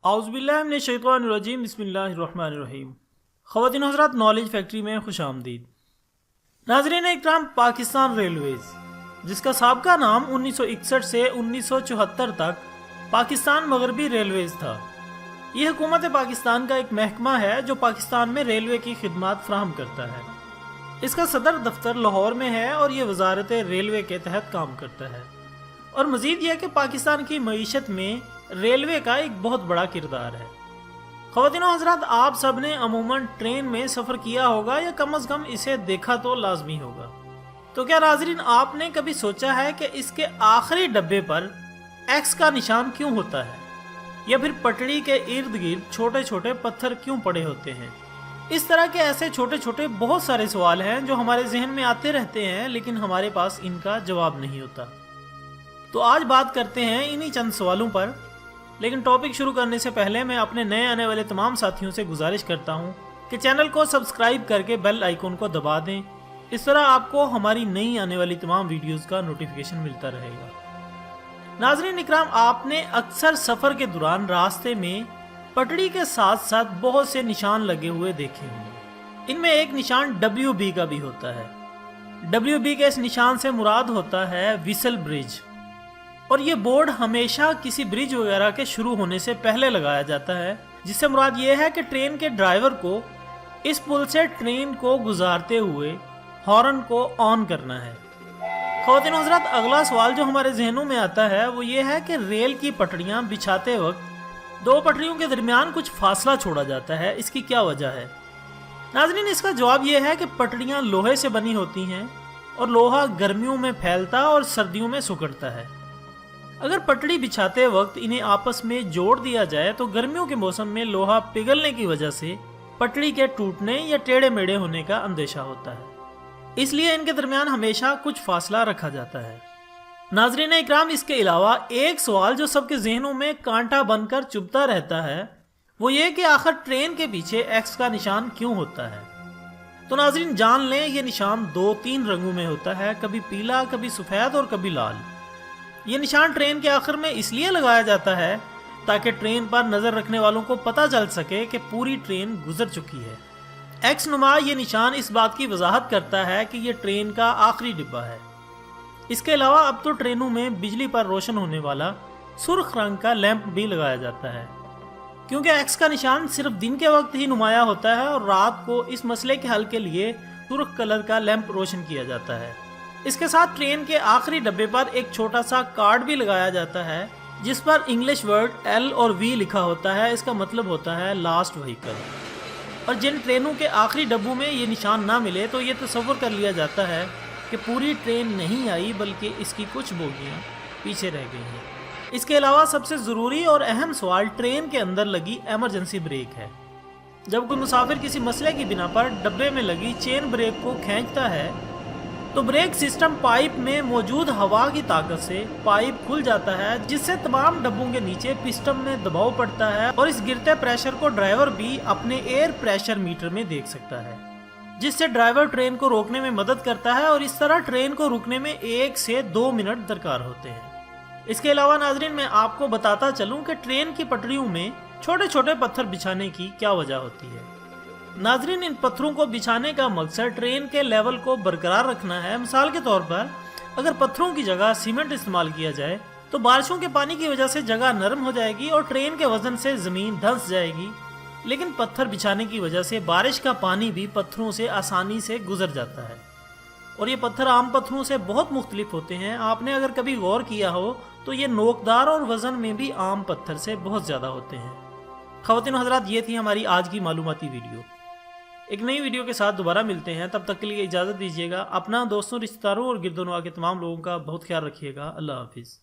اعوذ باللہ من الشیطان الرجیم، بسم اللہ الرحمن الرحیم۔ خواتین و حضرات، نالج فیکٹری میں خوش آمدید۔ ناظرین اکرام، پاکستان ریلویز، جس کا سابقہ نام 1961 سے 1974 تک پاکستان مغربی ریلویز تھا، یہ حکومت پاکستان کا ایک محکمہ ہے جو پاکستان میں ریلوے کی خدمات فراہم کرتا ہے۔ اس کا صدر دفتر لاہور میں ہے اور یہ وزارت ریلوے کے تحت کام کرتا ہے۔ اور مزید یہ کہ پاکستان کی معیشت میں ریلوے کا ایک بہت بڑا کردار ہے۔ خواتین و حضرات، آپ سب نے عموماً ٹرین میں سفر کیا ہوگا یا کم از کم اسے دیکھا تو لازمی ہوگا۔ تو کیا ناظرین، آپ نے کبھی سوچا ہے کہ اس کے آخری ڈبے پر ایکس کا نشان کیوں ہوتا ہے، یا پھر پٹڑی کے ارد گرد چھوٹے چھوٹے پتھر کیوں پڑے ہوتے ہیں؟ اس طرح کے ایسے چھوٹے چھوٹے بہت سارے سوال ہیں جو ہمارے ذہن میں آتے رہتے ہیں، لیکن ہمارے پاس ان کا جواب نہیں ہوتا۔ تو آج بات کرتے ہیں انہی چند سوالوں پر، لیکن ٹاپک شروع کرنے سے پہلے میں اپنے نئے آنے والے تمام ساتھیوں سے گزارش کرتا ہوں کہ چینل کو سبسکرائب کر کے بیل آئیکن کو دبا دیں، اس طرح آپ کو ہماری نئی آنے والی تمام ویڈیوز کا نوٹیفیکیشن ملتا رہے گا۔ ناظرین اکرام، آپ نے اکثر سفر کے دوران راستے میں پٹڑی کے ساتھ ساتھ بہت سے نشان لگے ہوئے دیکھے ہوں گے۔ ان میں ایک نشان WB کا بھی ہوتا ہے۔ WB کے اس نشان سے مراد ہوتا ہے ویسل برج، اور یہ بورڈ ہمیشہ کسی برج وغیرہ کے شروع ہونے سے پہلے لگایا جاتا ہے، جس سے مراد یہ ہے کہ ٹرین کے ڈرائیور کو اس پل سے ٹرین کو گزارتے ہوئے ہارن کو آن کرنا ہے۔ خواتین و حضرات، اگلا سوال جو ہمارے ذہنوں میں آتا ہے وہ یہ ہے کہ ریل کی پٹڑیاں بچھاتے وقت دو پٹڑیوں کے درمیان کچھ فاصلہ چھوڑا جاتا ہے، اس کی کیا وجہ ہے؟ ناظرین، اس کا جواب یہ ہے کہ پٹڑیاں لوہے سے بنی ہوتی ہیں اور لوہا گرمیوں میں پھیلتا اور سردیوں میں سکڑتا ہے۔ اگر پٹڑی بچھاتے وقت انہیں آپس میں جوڑ دیا جائے تو گرمیوں کے موسم میں لوہا پگھلنے کی وجہ سے پٹڑی کے ٹوٹنے یا ٹیڑے میڑے ہونے کا اندیشہ ہوتا ہے، اس لیے ان کے درمیان ہمیشہ کچھ فاصلہ رکھا جاتا ہے۔ ناظرین اکرام، اس کے علاوہ ایک سوال جو سب کے ذہنوں میں کانٹا بن کر چبھتا رہتا ہے وہ یہ کہ آخر ٹرین کے پیچھے ایکس کا نشان کیوں ہوتا ہے؟ تو ناظرین جان لیں، یہ نشان 2-3 رنگوں میں ہوتا ہے، کبھی پیلا، کبھی سفید اور کبھی لال۔ یہ نشان ٹرین کے آخر میں اس لیے لگایا جاتا ہے تاکہ ٹرین پر نظر رکھنے والوں کو پتہ چل سکے کہ پوری ٹرین گزر چکی ہے۔ ایکس نما یہ نشان اس بات کی وضاحت کرتا ہے کہ یہ ٹرین کا آخری ڈبہ ہے۔ اس کے علاوہ اب تو ٹرینوں میں بجلی پر روشن ہونے والا سرخ رنگ کا لیمپ بھی لگایا جاتا ہے، کیونکہ ایکس کا نشان صرف دن کے وقت ہی نمایاں ہوتا ہے اور رات کو اس مسئلے کے حل کے لیے سرخ کلر کا لیمپ روشن کیا جاتا ہے۔ اس کے ساتھ ٹرین کے آخری ڈبے پر ایک چھوٹا سا کارڈ بھی لگایا جاتا ہے جس پر انگلش ورڈ L اور V لکھا ہوتا ہے، اس کا مطلب ہوتا ہے لاسٹ وہیکل۔ اور جن ٹرینوں کے آخری ڈبوں میں یہ نشان نہ ملے تو یہ تصور کر لیا جاتا ہے کہ پوری ٹرین نہیں آئی بلکہ اس کی کچھ بوگیاں پیچھے رہ گئی ہیں۔ اس کے علاوہ سب سے ضروری اور اہم سوال ٹرین کے اندر لگی ایمرجنسی بریک ہے۔ جب کوئی مسافر کسی مسئلے کی بنا پر ڈبے میں لگی چین بریک کو کھینچتا ہے تو بریک سسٹم پائپ میں موجود ہوا کی طاقت سے پائپ کھل جاتا ہے، جس سے تمام ڈبوں کے نیچے پسٹن میں دباؤ پڑتا ہے اور اس گرتے پریشر کو ڈرائیور بھی اپنے ایئر پریشر میٹر میں دیکھ سکتا ہے، جس سے ڈرائیور ٹرین کو روکنے میں مدد کرتا ہے، اور اس طرح ٹرین کو رکنے میں 1 سے 2 منٹ درکار ہوتے ہیں۔ اس کے علاوہ ناظرین میں آپ کو بتاتا چلوں کہ ٹرین کی پٹریوں میں چھوٹے چھوٹے پتھر بچھانے کی کیا وجہ ہوتی ہے۔ ناظرین، ان پتھروں کو بچھانے کا مقصد ٹرین کے لیول کو برقرار رکھنا ہے۔ مثال کے طور پر اگر پتھروں کی جگہ سیمنٹ استعمال کیا جائے تو بارشوں کے پانی کی وجہ سے جگہ نرم ہو جائے گی اور ٹرین کے وزن سے زمین دھنس جائے گی، لیکن پتھر بچھانے کی وجہ سے بارش کا پانی بھی پتھروں سے آسانی سے گزر جاتا ہے، اور یہ پتھر عام پتھروں سے بہت مختلف ہوتے ہیں۔ آپ نے اگر کبھی غور کیا ہو تو یہ نوکدار اور وزن میں بھی عام پتھر سے بہت زیادہ ہوتے ہیں۔ خواتین و حضرات، یہ تھی ہماری آج کی معلوماتی ویڈیو۔ ایک نئی ویڈیو کے ساتھ دوبارہ ملتے ہیں، تب تک کے لیے اجازت دیجیے گا۔ اپنا، دوستوں، رشتہ داروں اور گرد و نواح کے تمام لوگوں کا بہت خیال رکھیے گا۔ اللہ حافظ۔